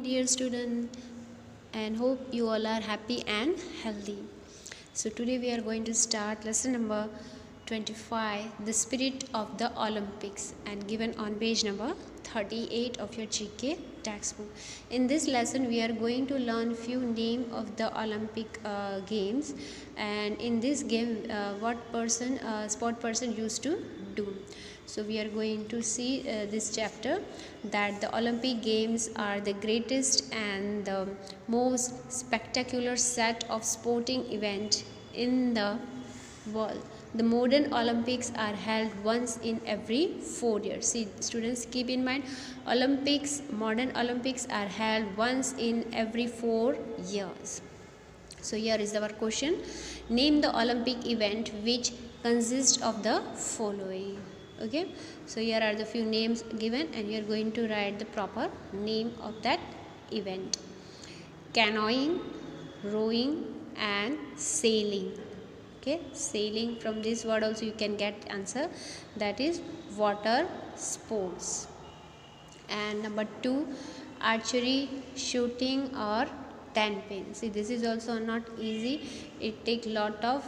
dear student, and hope you all are happy and healthy. So today we are going to start lesson number 25, the spirit of the Olympics, and given on page number 38 of your GK textbook. In this lesson we are going to learn few name of the Olympic games, and in this game what sport person used to do. So we are going to see this chapter, that the Olympic Games are the greatest and the most spectacular set of sporting event in the world. The modern Olympics are held once in every 4 years. See, students, keep in mind, modern Olympics are held once in every 4 years. So here is our question. Name the Olympic event which consists of the following. Okay, so here are the few names given, and you are going to write the proper name of that event. Canoeing, rowing and sailing. Okay, sailing, from this word also you can get answer, that is water sports. And number 2, archery, shooting or 10 pin. See, this is also not easy. It takes lot of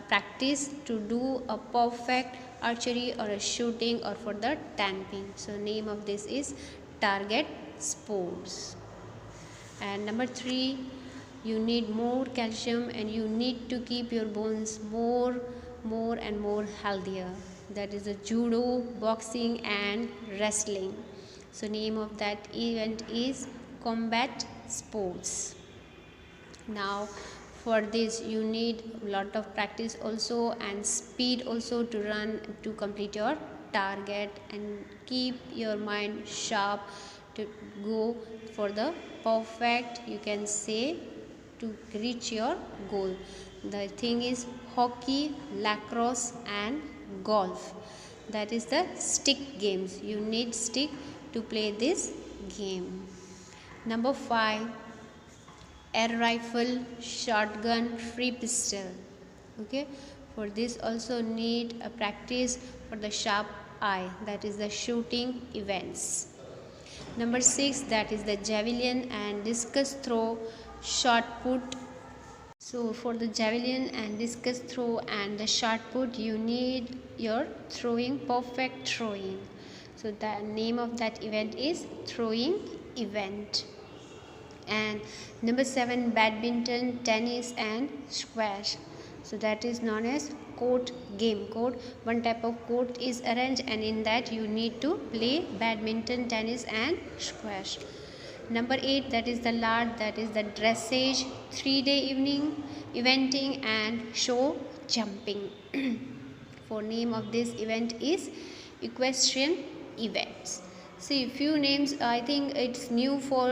practice to do a perfect archery or a shooting or for the 10 pin. So name of this is target sports. And number 3, you need more calcium and you need to keep your bones more and more healthier. That is the judo, boxing and wrestling. So name of that event is combat sports. Now for this you need a lot of practice also and speed also to run to complete your target, and keep your mind sharp to go for the perfect, you can say, to reach your goal. The thing is hockey, lacrosse and golf. That is the stick games. You need stick to play this game. Number 5, air rifle, shotgun, free pistol. Okay, for this also need a practice for the sharp eye, that is the shooting events. Number 6, that is the javelin and discus throw, shot put. So for the javelin and discus throw and the shot put, you need your perfect throwing. So the name of that event is throwing event. And number 7, badminton, tennis and squash. So that is known as court game. One type of court is arranged, and in that you need to play badminton, tennis and squash. Number 8, that is the lard, that is the dressage, 3-day evening, eventing and show jumping. For name of this event is equestrian events. See, few names, I think it's new for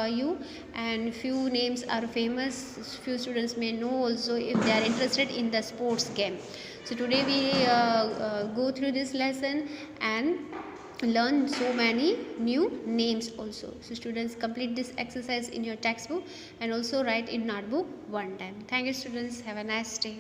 you, and few names are famous. Few students may know also if they are interested in the sports game. So today we go through this lesson and learn so many new names also. So students, complete this exercise in your textbook and also write in notebook one time. Thank you students. Have a nice day.